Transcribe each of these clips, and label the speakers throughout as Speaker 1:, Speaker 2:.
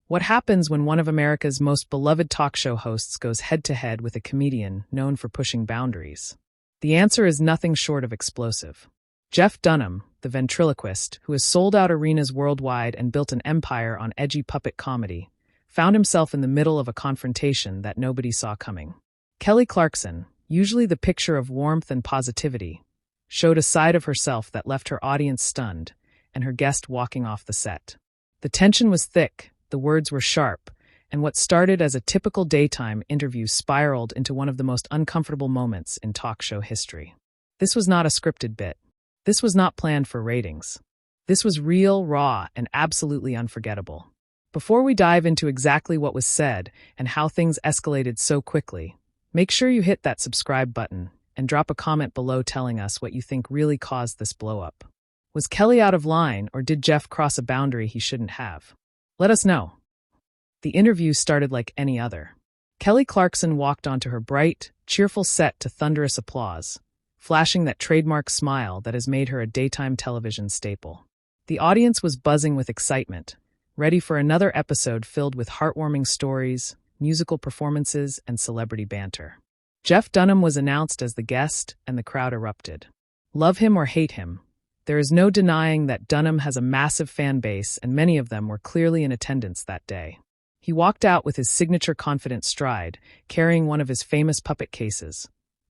Speaker 1: What happens when one of America's most beloved talk show hosts goes head-to-head with a comedian known for pushing boundaries? The answer is nothing short of explosive. Jeff Dunham, the ventriloquist, who has sold out arenas worldwide and built an empire on edgy puppet comedy, found himself in the middle of a confrontation that nobody saw coming. Kelly Clarkson, usually the picture of warmth and positivity, showed a side of herself that left her audience stunned and her guest walking off the set. The tension was thick, the words were sharp, and what started as a typical daytime interview spiraled into one of the most uncomfortable moments in talk show history. This was not a scripted bit. This was not planned for ratings. This was real, raw, and absolutely unforgettable. Before we dive into exactly what was said and how things escalated so quickly, make sure you hit that subscribe button and drop a comment below telling us what you think really caused this blow-up. Was Kelly out of line, or did Jeff cross a boundary he shouldn't have? Let us know. The interview started like any other. Kelly Clarkson walked onto her bright, cheerful set to thunderous applause, flashing that trademark smile that has made her a daytime television staple. The audience was buzzing with excitement, ready for another episode filled with heartwarming stories, musical performances, and celebrity banter. Jeff Dunham was announced as the guest, and the crowd erupted. Love him or hate him, there is no denying that Dunham has a massive fan base, and many of them were clearly in attendance that day. He walked out with his signature confident stride, carrying one of his famous puppet cases,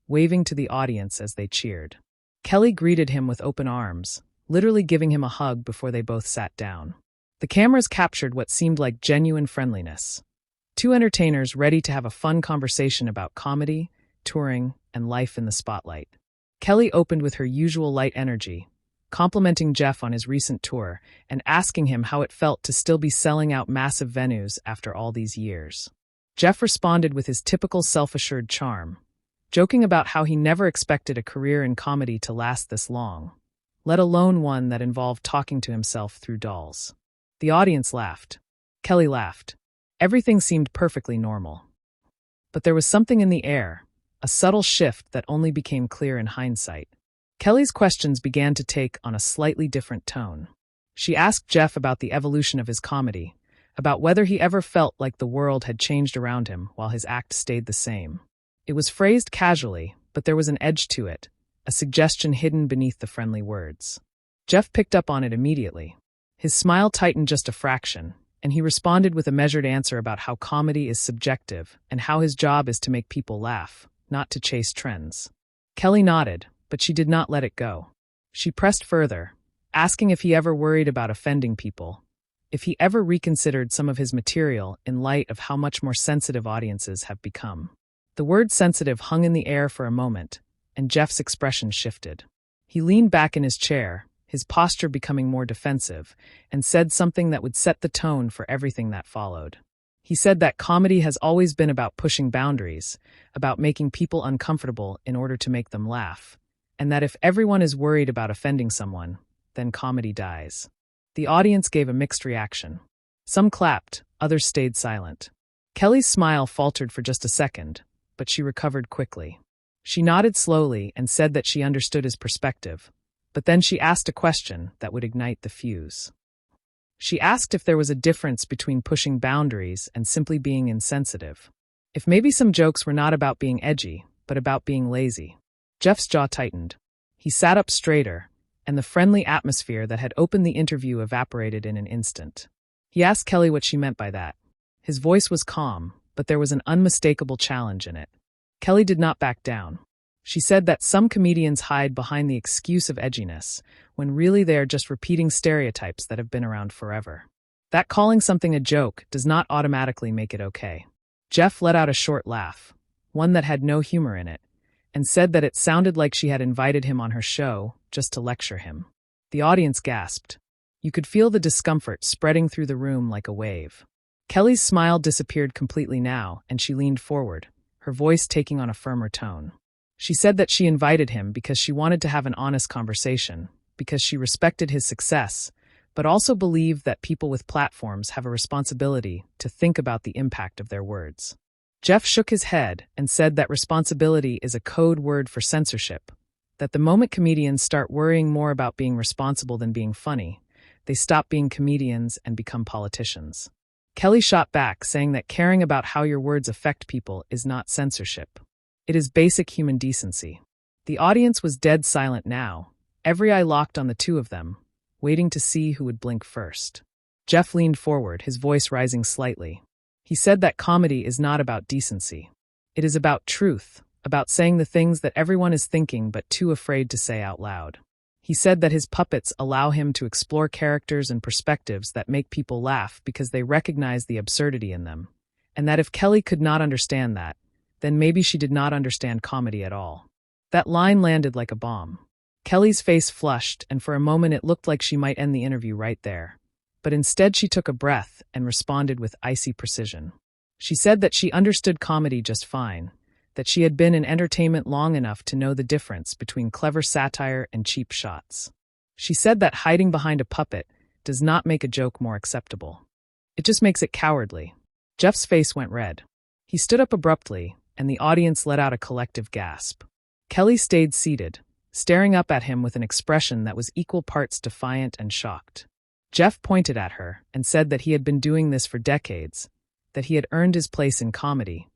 Speaker 1: waving to the audience as they cheered. Kelly greeted him with open arms, literally giving him a hug before they both sat down. The cameras captured what seemed like genuine friendliness. Two entertainers ready to have a fun conversation about comedy, touring, and life in the spotlight. Kelly opened with her usual light energy, complimenting Jeff on his recent tour and asking him how it felt to still be selling out massive venues after all these years. Jeff responded with his typical self-assured charm, joking about how he never expected a career in comedy to last this long, let alone one that involved talking to himself through dolls. The audience laughed. Kelly laughed. Everything seemed perfectly normal. But there was something in the air, a subtle shift that only became clear in hindsight. Kelly's questions began to take on a slightly different tone. She asked Jeff about the evolution of his comedy, about whether he ever felt like the world had changed around him while his act stayed the same. It was phrased casually, but there was an edge to it, a suggestion hidden beneath the friendly words. Jeff picked up on it immediately. His smile tightened just a fraction, and he responded with a measured answer about how comedy is subjective and how his job is to make people laugh, not to chase trends. Kelly nodded, but she did not let it go. She pressed further, asking if he ever worried about offending people, if he ever reconsidered some of his material in light of how much more sensitive audiences have become. The word sensitive hung in the air for a moment, and Jeff's expression shifted. He leaned back in his chair, his posture becoming more defensive, and said something that would set the tone for everything that followed. He said that comedy has always been about pushing boundaries, about making people uncomfortable in order to make them laugh, and that if everyone is worried about offending someone, then comedy dies. The audience gave a mixed reaction. Some clapped, others stayed silent. Kelly's smile faltered for just a second, but she recovered quickly. She nodded slowly and said that she understood his perspective, but then she asked a question that would ignite the fuse. She asked if there was a difference between pushing boundaries and simply being insensitive. If maybe some jokes were not about being edgy, but about being lazy. Jeff's jaw tightened. He sat up straighter, and the friendly atmosphere that had opened the interview evaporated in an instant. He asked Kelly what she meant by that. His voice was calm, but there was an unmistakable challenge in it. Kelly did not back down. She said that some comedians hide behind the excuse of edginess, when really they are just repeating stereotypes that have been around forever. That calling something a joke does not automatically make it okay. Jeff let out a short laugh, one that had no humor in it, and said that it sounded like she had invited him on her show just to lecture him. The audience gasped. You could feel the discomfort spreading through the room like a wave. Kelly's smile disappeared completely now, and she leaned forward, her voice taking on a firmer tone. She said that she invited him because she wanted to have an honest conversation, because she respected his success, but also believed that people with platforms have a responsibility to think about the impact of their words. Jeff shook his head and said that responsibility is a code word for censorship, that the moment comedians start worrying more about being responsible than being funny, they stop being comedians and become politicians. Kelly shot back, saying that caring about how your words affect people is not censorship. It is basic human decency. The audience was dead silent now, every eye locked on the two of them, waiting to see who would blink first. Jeff leaned forward, his voice rising slightly. He said that comedy is not about decency. It is about truth, about saying the things that everyone is thinking but too afraid to say out loud. He said that his puppets allow him to explore characters and perspectives that make people laugh because they recognize the absurdity in them, and that if Kelly could not understand that, then maybe she did not understand comedy at all. That line landed like a bomb. Kelly's face flushed, and for a moment it looked like she might end the interview right there. But instead she took a breath and responded with icy precision. She said that she understood comedy just fine, that she had been in entertainment long enough to know the difference between clever satire and cheap shots. She said that hiding behind a puppet does not make a joke more acceptable. It just makes it cowardly. Jeff's face went red. He stood up abruptly, and the audience let out a collective gasp. Kelly stayed seated, staring up at him with an expression that was equal parts defiant and shocked. Jeff pointed at her and said that he had been doing this for decades, that he had earned his place in comedy,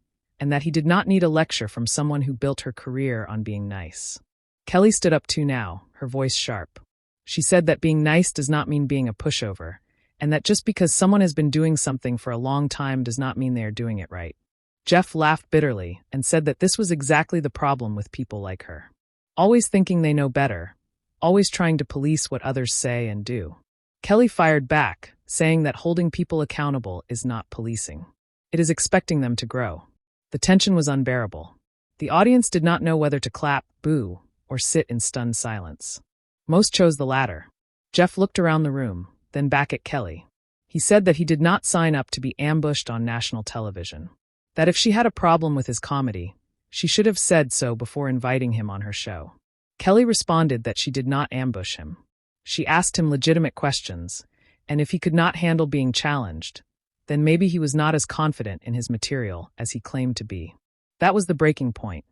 Speaker 1: and that he did not need a lecture from someone who built her career on being nice. Kelly stood up too now, her voice sharp. She said that being nice does not mean being a pushover, and that just because someone has been doing something for a long time does not mean they are doing it right. Jeff laughed bitterly and said that this was exactly the problem with people like her. Always thinking they know better, always trying to police what others say and do. Kelly fired back, saying that holding people accountable is not policing. It is expecting them to grow. The tension was unbearable. The audience did not know whether to clap, boo, or sit in stunned silence. Most chose the latter. Jeff looked around the room, then back at Kelly. He said that he did not sign up to be ambushed on national television. That if she had a problem with his comedy, she should have said so before inviting him on her show. Kelly responded that she did not ambush him. She asked him legitimate questions, and if he could not handle being challenged, then maybe he was not as confident in his material as he claimed to be. That was the breaking point.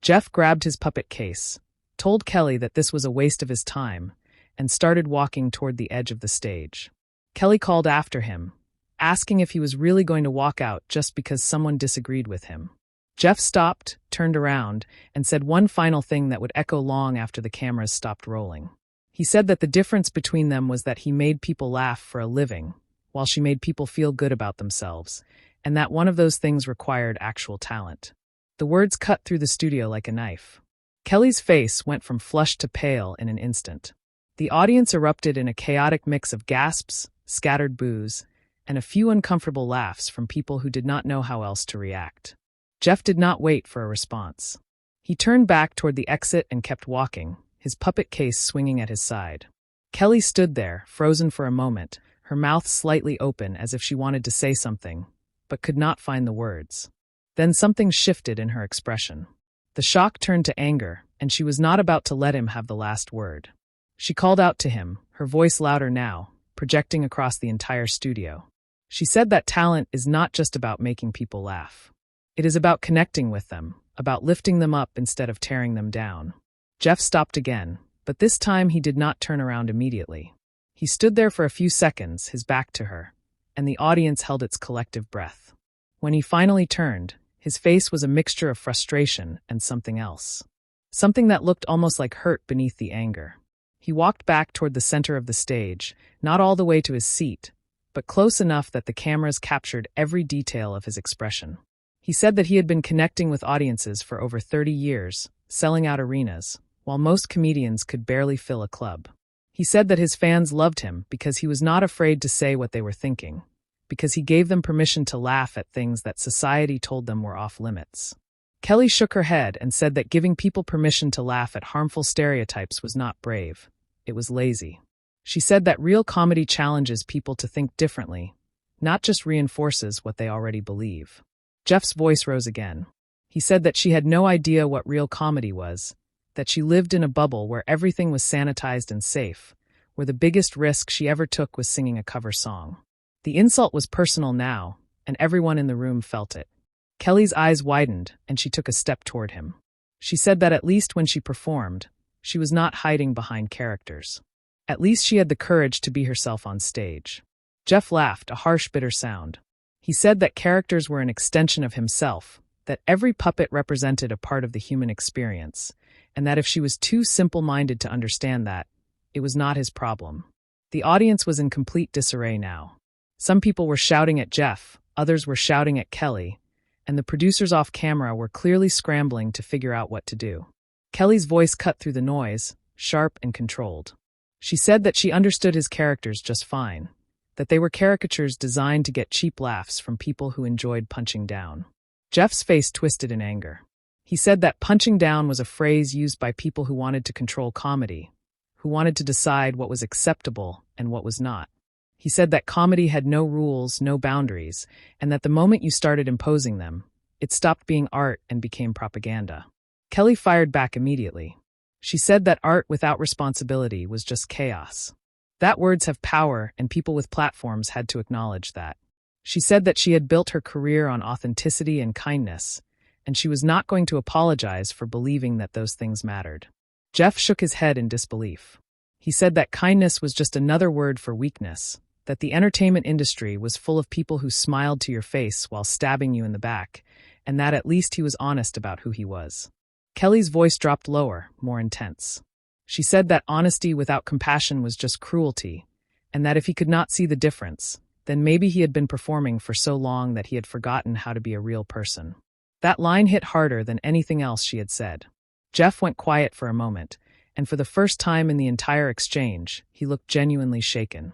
Speaker 1: Jeff grabbed his puppet case, told Kelly that this was a waste of his time, and started walking toward the edge of the stage. Kelly called after him, asking if he was really going to walk out just because someone disagreed with him. Jeff stopped, turned around, and said one final thing that would echo long after the cameras stopped rolling. He said that the difference between them was that he made people laugh for a living, while she made people feel good about themselves, and that one of those things required actual talent. The words cut through the studio like a knife. Kelly's face went from flushed to pale in an instant. The audience erupted in a chaotic mix of gasps, scattered boos, and a few uncomfortable laughs from people who did not know how else to react. Jeff did not wait for a response. He turned back toward the exit and kept walking, his puppet case swinging at his side. Kelly stood there, frozen for a moment, her mouth slightly open as if she wanted to say something, but could not find the words. Then something shifted in her expression. The shock turned to anger, and she was not about to let him have the last word. She called out to him, her voice louder now, projecting across the entire studio. She said that talent is not just about making people laugh. It is about connecting with them, about lifting them up instead of tearing them down. Jeff stopped again, but this time he did not turn around immediately. He stood there for a few seconds, his back to her, and the audience held its collective breath. When he finally turned, his face was a mixture of frustration and something else. Something that looked almost like hurt beneath the anger. He walked back toward the center of the stage, not all the way to his seat, but close enough that the cameras captured every detail of his expression. He said that he had been connecting with audiences for over 30 years, selling out arenas, while most comedians could barely fill a club. He said that his fans loved him because he was not afraid to say what they were thinking, because he gave them permission to laugh at things that society told them were off limits. Kelly shook her head and said that giving people permission to laugh at harmful stereotypes was not brave, it was lazy. She said that real comedy challenges people to think differently, not just reinforces what they already believe. Jeff's voice rose again. He said that she had no idea what real comedy was, that she lived in a bubble where everything was sanitized and safe, where the biggest risk she ever took was singing a cover song. The insult was personal now, and everyone in the room felt it. Kelly's eyes widened, and she took a step toward him. She said that at least when she performed, she was not hiding behind characters. At least she had the courage to be herself on stage. Jeff laughed, a harsh, bitter sound. He said that characters were an extension of himself, that every puppet represented a part of the human experience, and that if she was too simple-minded to understand that, it was not his problem. The audience was in complete disarray now. Some people were shouting at Jeff, others were shouting at Kelly, and the producers off camera were clearly scrambling to figure out what to do. Kelly's voice cut through the noise, sharp and controlled. She said that she understood his characters just fine, that they were caricatures designed to get cheap laughs from people who enjoyed punching down. Jeff's face twisted in anger. He said that punching down was a phrase used by people who wanted to control comedy, who wanted to decide what was acceptable and what was not. He said that comedy had no rules, no boundaries, and that the moment you started imposing them, it stopped being art and became propaganda. Kelly fired back immediately. She said that art without responsibility was just chaos. That words have power, and people with platforms had to acknowledge that. She said that she had built her career on authenticity and kindness, and she was not going to apologize for believing that those things mattered. Jeff shook his head in disbelief. He said that kindness was just another word for weakness, that the entertainment industry was full of people who smiled to your face while stabbing you in the back, and that at least he was honest about who he was. Kelly's voice dropped lower, more intense. She said that honesty without compassion was just cruelty, and that if he could not see the difference, then maybe he had been performing for so long that he had forgotten how to be a real person. That line hit harder than anything else she had said. Jeff went quiet for a moment, and for the first time in the entire exchange, he looked genuinely shaken.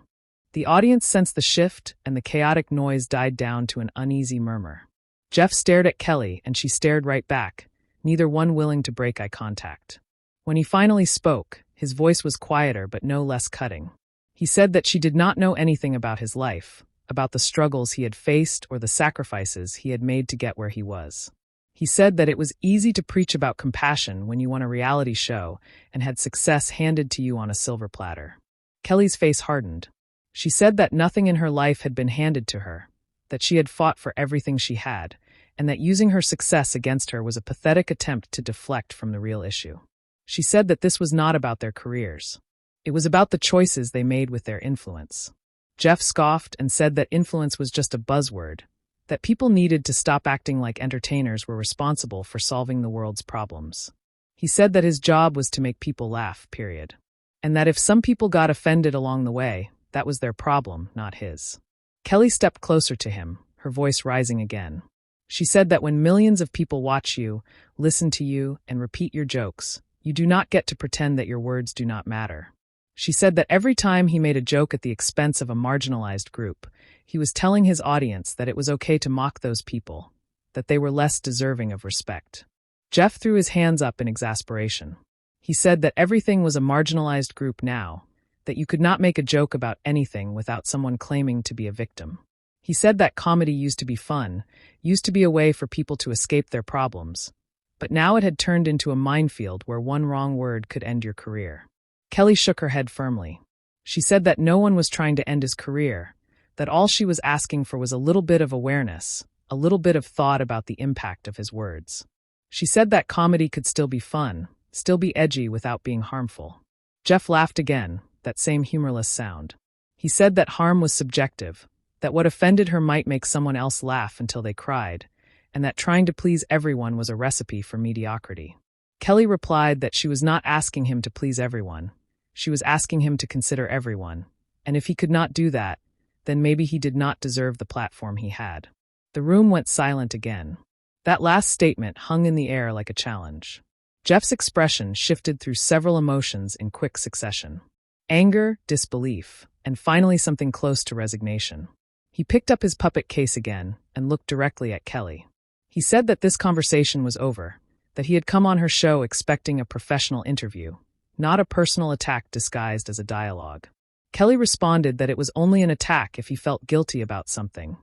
Speaker 1: The audience sensed the shift, and the chaotic noise died down to an uneasy murmur. Jeff stared at Kelly, and she stared right back, neither one willing to break eye contact. When he finally spoke, his voice was quieter but no less cutting. He said that she did not know anything about his life, about the struggles he had faced or the sacrifices he had made to get where he was. He said that it was easy to preach about compassion when you won a reality show and had success handed to you on a silver platter. Kelly's face hardened. She said that nothing in her life had been handed to her, that she had fought for everything she had, and that using her success against her was a pathetic attempt to deflect from the real issue. She said that this was not about their careers. It was about the choices they made with their influence. Jeff scoffed and said that influence was just a buzzword, that people needed to stop acting like entertainers were responsible for solving the world's problems. He said that his job was to make people laugh, period. And that if some people got offended along the way, that was their problem, not his. Kelly stepped closer to him, her voice rising again. She said that when millions of people watch you, listen to you, and repeat your jokes, you do not get to pretend that your words do not matter. She said that every time he made a joke at the expense of a marginalized group, he was telling his audience that it was okay to mock those people, that they were less deserving of respect. Jeff threw his hands up in exasperation. He said that everything was a marginalized group now, that you could not make a joke about anything without someone claiming to be a victim. He said that comedy used to be fun, used to be a way for people to escape their problems, but now it had turned into a minefield where one wrong word could end your career. Kelly shook her head firmly. She said that no one was trying to end his career, that all she was asking for was a little bit of awareness, a little bit of thought about the impact of his words. She said that comedy could still be fun, still be edgy without being harmful. Jeff laughed again, that same humorless sound. He said that harm was subjective, that what offended her might make someone else laugh until they cried, and that trying to please everyone was a recipe for mediocrity. Kelly replied that she was not asking him to please everyone. She was asking him to consider everyone, and if he could not do that, then maybe he did not deserve the platform he had. The room went silent again. That last statement hung in the air like a challenge. Jeff's expression shifted through several emotions in quick succession. Anger, disbelief, and finally something close to resignation. He picked up his puppet case again and looked directly at Kelly. He said that this conversation was over, that he had come on her show expecting a professional interview, not a personal attack disguised as a dialogue. Kelly responded that it was only an attack if he felt guilty about something,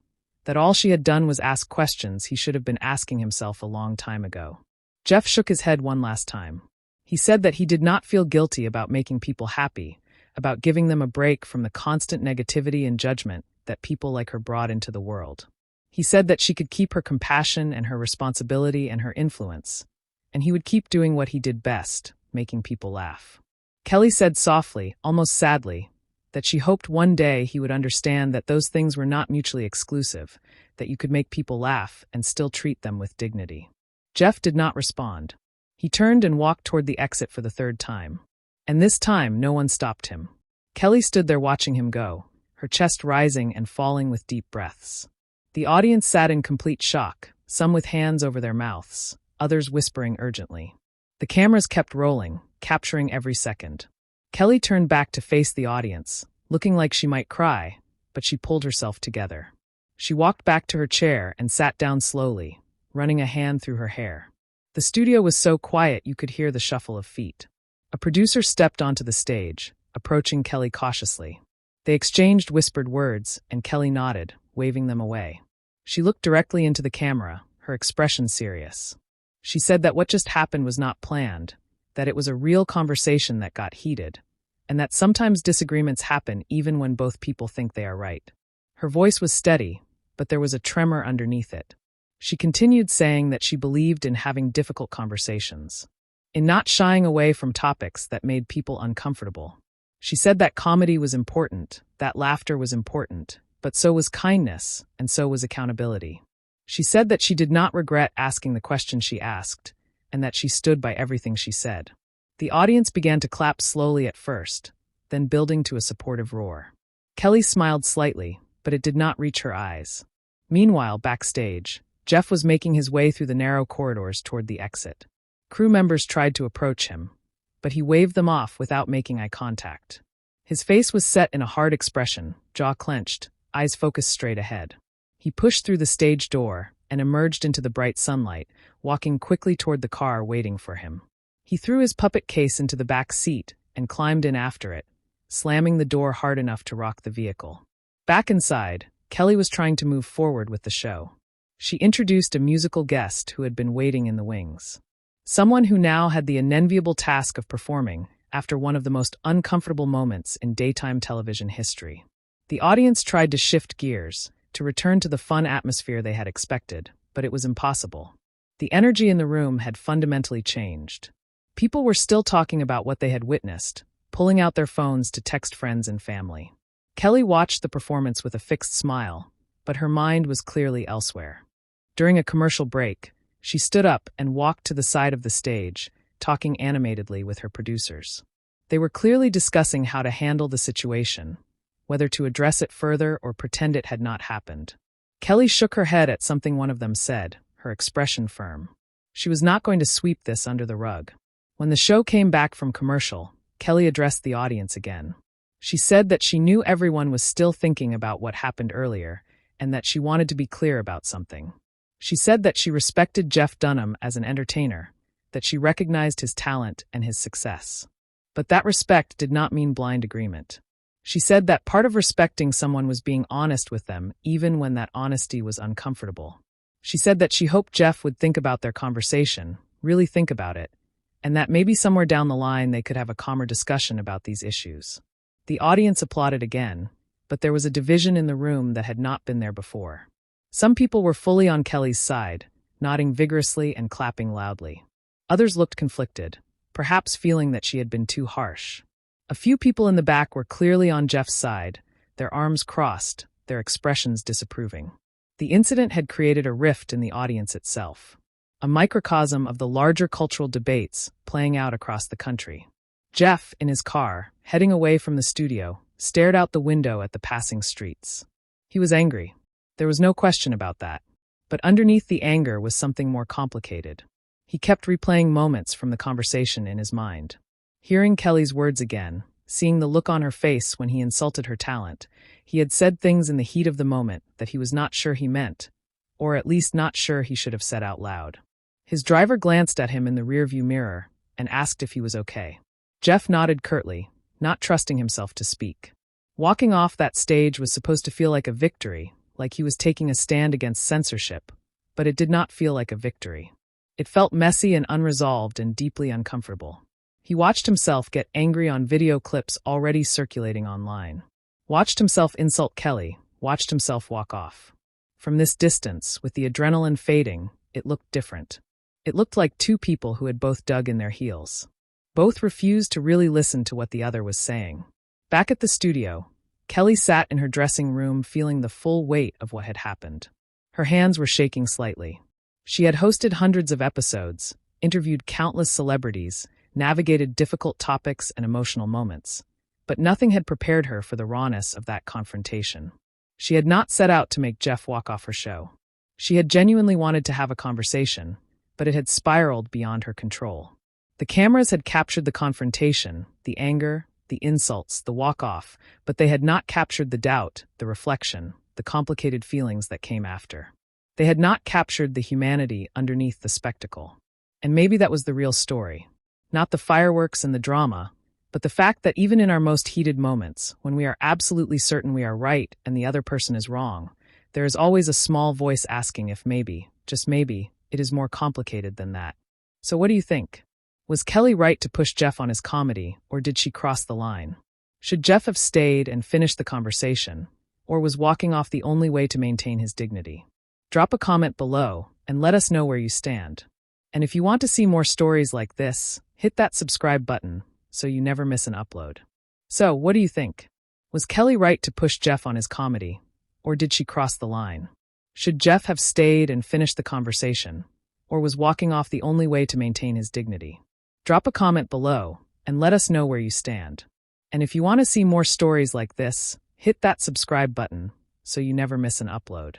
Speaker 1: that all she had done was ask questions he should have been asking himself a long time ago. Jeff shook his head one last time. He said that he did not feel guilty about making people happy, about giving them a break from the constant negativity and judgment that people like her brought into the world. He said that she could keep her compassion and her responsibility and her influence, and he would keep doing what he did best, making people laugh. Kelly said softly, almost sadly, that she hoped one day he would understand that those things were not mutually exclusive, that you could make people laugh and still treat them with dignity. Jeff did not respond. He turned and walked toward the exit for the third time. And this time, no one stopped him. Kelly stood there watching him go, her chest rising and falling with deep breaths. The audience sat in complete shock, some with hands over their mouths, others whispering urgently. The cameras kept rolling, capturing every second. Kelly turned back to face the audience, looking like she might cry, but she pulled herself together. She walked back to her chair and sat down slowly, running a hand through her hair. The studio was so quiet you could hear the shuffle of feet. A producer stepped onto the stage, approaching Kelly cautiously. They exchanged whispered words, and Kelly nodded, waving them away. She looked directly into the camera, her expression serious. She said that what just happened was not planned, that it was a real conversation that got heated, and that sometimes disagreements happen even when both people think they are right. Her voice was steady, but there was a tremor underneath it. She continued saying that she believed in having difficult conversations, in not shying away from topics that made people uncomfortable. She said that comedy was important, that laughter was important, but so was kindness, and so was accountability. She said that she did not regret asking the question she asked, and that she stood by everything she said. The audience began to clap slowly at first, then building to a supportive roar. Kelly smiled slightly, but it did not reach her eyes. Meanwhile, backstage, Jeff was making his way through the narrow corridors toward the exit. Crew members tried to approach him, but he waved them off without making eye contact. His face was set in a hard expression, jaw clenched, eyes focused straight ahead. He pushed through the stage door and emerged into the bright sunlight, walking quickly toward the car waiting for him. He threw his puppet case into the back seat and climbed in after it, slamming the door hard enough to rock the vehicle. Back inside, Kelly was trying to move forward with the show. She introduced a musical guest who had been waiting in the wings. Someone who now had the unenviable task of performing after one of the most uncomfortable moments in daytime television history. The audience tried to shift gears, to return to the fun atmosphere they had expected, but it was impossible. The energy in the room had fundamentally changed. People were still talking about what they had witnessed, pulling out their phones to text friends and family. Kelly watched the performance with a fixed smile, but her mind was clearly elsewhere. During a commercial break, she stood up and walked to the side of the stage, talking animatedly with her producers. They were clearly discussing how to handle the situation, whether to address it further or pretend it had not happened. Kelly shook her head at something one of them said, her expression firm. She was not going to sweep this under the rug. When the show came back from commercial, Kelly addressed the audience again. She said that she knew everyone was still thinking about what happened earlier, and that she wanted to be clear about something. She said that she respected Jeff Dunham as an entertainer, that she recognized his talent and his success. But that respect did not mean blind agreement. She said that part of respecting someone was being honest with them, even when that honesty was uncomfortable. She said that she hoped Jeff would think about their conversation, really think about it, and that maybe somewhere down the line they could have a calmer discussion about these issues. The audience applauded again, but there was a division in the room that had not been there before. Some people were fully on Kelly's side, nodding vigorously and clapping loudly. Others looked conflicted, perhaps feeling that she had been too harsh. A few people in the back were clearly on Jeff's side, their arms crossed, their expressions disapproving. The incident had created a rift in the audience itself, a microcosm of the larger cultural debates playing out across the country. Jeff, in his car, heading away from the studio, stared out the window at the passing streets. He was angry. There was no question about that. But underneath the anger was something more complicated. He kept replaying moments from the conversation in his mind. Hearing Kelly's words again, seeing the look on her face when he insulted her talent, he had said things in the heat of the moment that he was not sure he meant, or at least not sure he should have said out loud. His driver glanced at him in the rearview mirror and asked if he was okay. Jeff nodded curtly, not trusting himself to speak. Walking off that stage was supposed to feel like a victory, like he was taking a stand against censorship, but it did not feel like a victory. It felt messy and unresolved and deeply uncomfortable. He watched himself get angry on video clips already circulating online. Watched himself insult Kelly, watched himself walk off. From this distance, with the adrenaline fading, it looked different. It looked like two people who had both dug in their heels. Both refused to really listen to what the other was saying. Back at the studio, Kelly sat in her dressing room feeling the full weight of what had happened. Her hands were shaking slightly. She had hosted hundreds of episodes, interviewed countless celebrities, navigated difficult topics and emotional moments, but nothing had prepared her for the rawness of that confrontation. She had not set out to make Jeff walk off her show. She had genuinely wanted to have a conversation, but it had spiraled beyond her control. The cameras had captured the confrontation, the anger, the insults, the walk-off, but they had not captured the doubt, the reflection, the complicated feelings that came after. They had not captured the humanity underneath the spectacle. And maybe that was the real story. Not the fireworks and the drama, but the fact that even in our most heated moments, when we are absolutely certain we are right and the other person is wrong, there is always a small voice asking if maybe, just maybe, it is more complicated than that. So what do you think? Was Kelly right to push Jeff on his comedy, or did she cross the line? Should Jeff have stayed and finished the conversation, or was walking off the only way to maintain his dignity? Drop a comment below and let us know where you stand. And if you want to see more stories like this, hit that subscribe button so you never miss an upload. So, what do you think? Was Kelly right to push Jeff on his comedy, or did she cross the line? Should Jeff have stayed and finished the conversation, or was walking off the only way to maintain his dignity? Drop a comment below and let us know where you stand. And if you want to see more stories like this, hit that subscribe button so you never miss an upload.